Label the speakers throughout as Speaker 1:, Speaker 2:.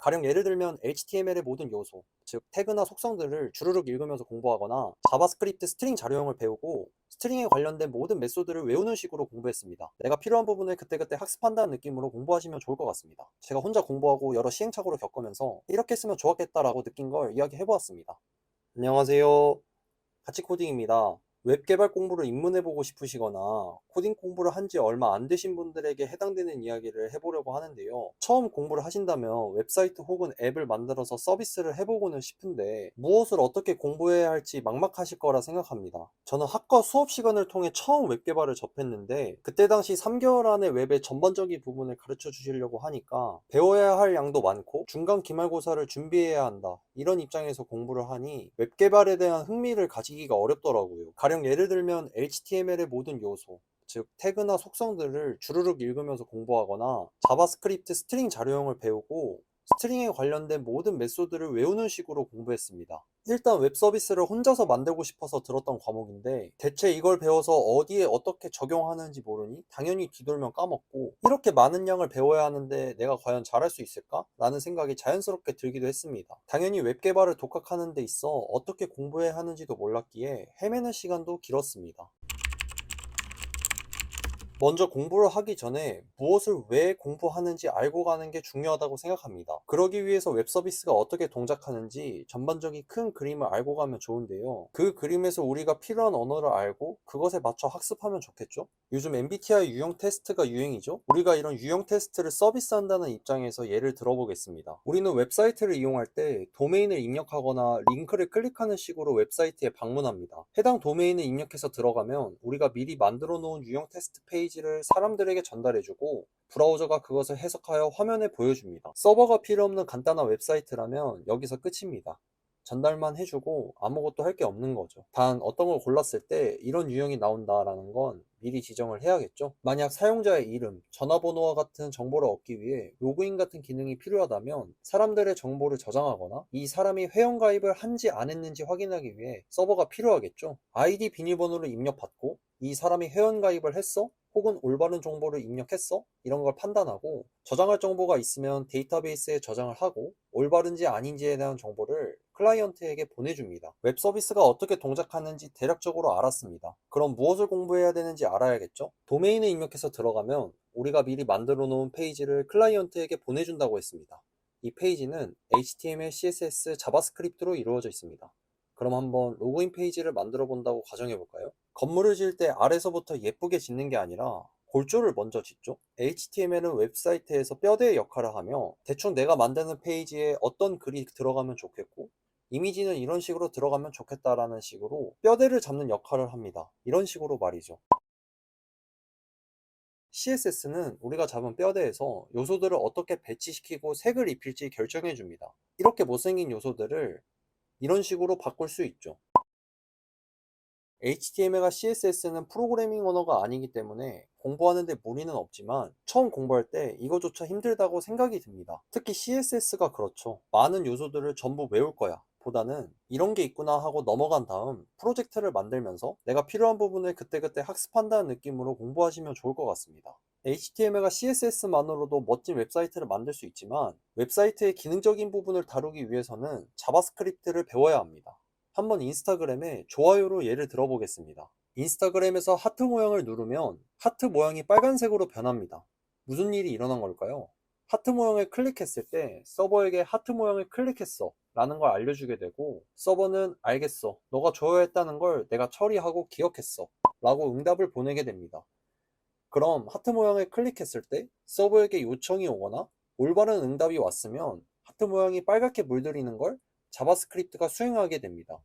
Speaker 1: 가령 예를 들면 HTML의 모든 요소, 즉 태그나 속성들을 주르륵 읽으면서 공부하거나 자바스크립트 스트링 자료형을 배우고 스트링에 관련된 모든 메소드를 외우는 식으로 공부했습니다. 내가 필요한 부분을 그때그때 학습한다는 느낌으로 공부하시면 좋을 것 같습니다. 제가 혼자 공부하고 여러 시행착오를 겪으면서 이렇게 했으면 좋았겠다라고 느낀 걸 이야기해보았습니다. 안녕하세요. 같이 코딩입니다. 웹 개발 공부를 입문해보고 싶으시거나 코딩 공부를 한지 얼마 안 되신 분들에게 해당되는 이야기를 해보려고 하는데요. 처음 공부를 하신다면 웹사이트 혹은 앱을 만들어서 서비스를 해보고는 싶은데 무엇을 어떻게 공부해야 할지 막막하실 거라 생각합니다. 저는 학과 수업 시간을 통해 처음 웹 개발을 접했는데 그때 당시 3개월 안에 웹의 전반적인 부분을 가르쳐 주시려고 하니까 배워야 할 양도 많고 중간 기말고사를 준비해야 한다. 이런 입장에서 공부를 하니 웹 개발에 대한 흥미를 가지기가 어렵더라고요. 가령 예를 들면 HTML의 모든 요소, 즉 태그나 속성들을 주르륵 읽으면서 공부하거나 자바스크립트 스트링 자료형을 배우고 스트링에 관련된 모든 메소드를 외우는 식으로 공부했습니다. 일단 웹 서비스를 혼자서 만들고 싶어서 들었던 과목인데 대체 이걸 배워서 어디에 어떻게 적용하는지 모르니 당연히 뒤돌면 까먹고 이렇게 많은 양을 배워야 하는데 내가 과연 잘할 수 있을까? 라는 생각이 자연스럽게 들기도 했습니다. 당연히 웹 개발을 독학하는 데 있어 어떻게 공부해야 하는지도 몰랐기에 헤매는 시간도 길었습니다. 먼저 공부를 하기 전에 무엇을 왜 공부하는지 알고 가는 게 중요하다고 생각합니다. 그러기 위해서 웹 서비스가 어떻게 동작하는지 전반적인 큰 그림을 알고 가면 좋은데요. 그 그림에서 우리가 필요한 언어를 알고 그것에 맞춰 학습하면 좋겠죠? 요즘 MBTI 유형 테스트가 유행이죠? 우리가 이런 유형 테스트를 서비스한다는 입장에서 예를 들어보겠습니다. 우리는 웹사이트를 이용할 때 도메인을 입력하거나 링크를 클릭하는 식으로 웹사이트에 방문합니다. 해당 도메인을 입력해서 들어가면 우리가 미리 만들어 놓은 유형 테스트 페이지를 사람들에게 전달해주고 브라우저가 그것을 해석하여 화면에 보여줍니다. 서버가 필요 없는 간단한 웹사이트라면 여기서 끝입니다. 전달만 해주고 아무것도 할 게 없는 거죠. 단 어떤 걸 골랐을 때 이런 유형이 나온다라는 건 미리 지정을 해야겠죠. 만약 사용자의 이름, 전화번호와 같은 정보를 얻기 위해 로그인 같은 기능이 필요하다면 사람들의 정보를 저장하거나 이 사람이 회원가입을 한지 안 했는지 확인하기 위해 서버가 필요하겠죠. 아이디 비밀번호를 입력받고 이 사람이 회원가입을 했어? 혹은 올바른 정보를 입력했어? 이런 걸 판단하고 저장할 정보가 있으면 데이터베이스에 저장을 하고 올바른지 아닌지에 대한 정보를 클라이언트에게 보내줍니다. 웹 서비스가 어떻게 동작하는지 대략적으로 알았습니다. 그럼 무엇을 공부해야 되는지 알아야겠죠? 도메인을 입력해서 들어가면 우리가 미리 만들어 놓은 페이지를 클라이언트에게 보내준다고 했습니다. 이 페이지는 HTML, CSS, 자바스크립트로 이루어져 있습니다. 그럼 한번 로그인 페이지를 만들어 본다고 가정해 볼까요? 건물을 지을 때 아래서부터 예쁘게 짓는 게 아니라 골조를 먼저 짓죠. HTML은 웹사이트에서 뼈대의 역할을 하며 대충 내가 만드는 페이지에 어떤 글이 들어가면 좋겠고 이미지는 이런 식으로 들어가면 좋겠다라는 식으로 뼈대를 잡는 역할을 합니다. 이런 식으로 말이죠. CSS는 우리가 잡은 뼈대에서 요소들을 어떻게 배치시키고 색을 입힐지 결정해 줍니다. 이렇게 못생긴 요소들을 이런 식으로 바꿀 수 있죠. HTML과 CSS는 프로그래밍 언어가 아니기 때문에 공부하는 데 무리는 없지만 처음 공부할 때 이거조차 힘들다고 생각이 듭니다. 특히 CSS가 그렇죠. 많은 요소들을 전부 외울 거야 보다는 이런 게 있구나 하고 넘어간 다음 프로젝트를 만들면서 내가 필요한 부분을 그때그때 학습한다는 느낌으로 공부하시면 좋을 것 같습니다. HTML과 CSS만으로도 멋진 웹사이트를 만들 수 있지만 웹사이트의 기능적인 부분을 다루기 위해서는 자바스크립트를 배워야 합니다. 한번 인스타그램에 좋아요로 예를 들어보겠습니다. 인스타그램에서 하트 모양을 누르면 하트 모양이 빨간색으로 변합니다. 무슨 일이 일어난 걸까요? 하트 모양을 클릭했을 때 서버에게 하트 모양을 클릭했어 라는 걸 알려주게 되고 서버는 알겠어. 너가 좋아했다는 걸 내가 처리하고 기억했어 라고 응답을 보내게 됩니다. 그럼 하트 모양을 클릭했을 때 서버에게 요청이 오거나 올바른 응답이 왔으면 하트 모양이 빨갛게 물들이는 걸 자바스크립트가 수행하게 됩니다.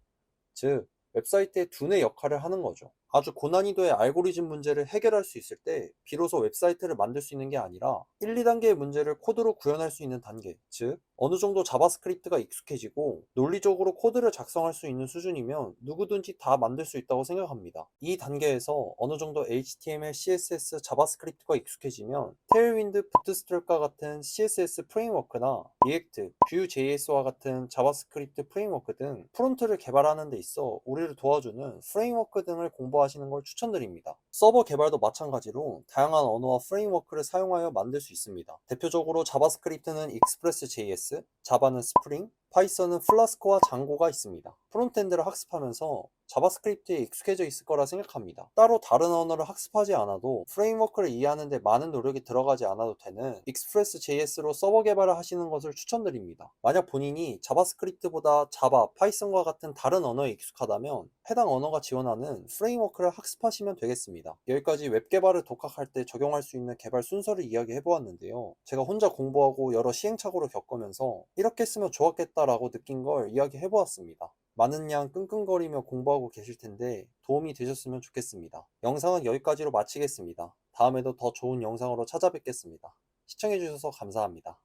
Speaker 1: 즉, 웹사이트의 두뇌 역할을 하는 거죠. 아주 고난이도의 알고리즘 문제를 해결할 수 있을 때 비로소 웹사이트를 만들 수 있는 게 아니라 1, 2단계의 문제를 코드로 구현할 수 있는 단계, 즉 어느 정도 자바스크립트가 익숙해지고 논리적으로 코드를 작성할 수 있는 수준이면 누구든지 다 만들 수 있다고 생각합니다. 이 단계에서 어느 정도 HTML, CSS, 자바스크립트가 익숙해지면 테일윈드, 부트스트랩과 같은 CSS 프레임워크나 리액트, Vue.js와 같은 자바스크립트 프레임워크 등 프론트를 개발하는 데 있어 우리를 도와주는 프레임워크 등을 공부하게 공부하시는 걸 추천드립니다. 서버 개발도 마찬가지로 다양한 언어와 프레임워크를 사용하여 만들 수 있습니다. 대표적으로 자바스크립트는 익스프레스.js, 자바는 스프링, 파이썬은 플라스크와 장고가 있습니다. 프론트엔드를 학습하면서 자바스크립트에 익숙해져 있을 거라 생각합니다. 따로 다른 언어를 학습하지 않아도 프레임워크를 이해하는 데 많은 노력이 들어가지 않아도 되는 익스프레스.js로 서버 개발을 하시는 것을 추천드립니다. 만약 본인이 자바스크립트보다 자바, 파이썬과 같은 다른 언어에 익숙하다면 해당 언어가 지원하는 프레임워크를 학습하시면 되겠습니다. 여기까지 웹 개발을 독학할 때 적용할 수 있는 개발 순서를 이야기해 보았는데요. 제가 혼자 공부하고 여러 시행착오를 겪으면서 이렇게 했으면 좋았겠다라고 느낀 걸 이야기해 보았습니다. 많은 양 끙끙거리며 공부하고 계실 텐데 도움이 되셨으면 좋겠습니다. 영상은 여기까지로 마치겠습니다. 다음에도 더 좋은 영상으로 찾아뵙겠습니다. 시청해주셔서 감사합니다.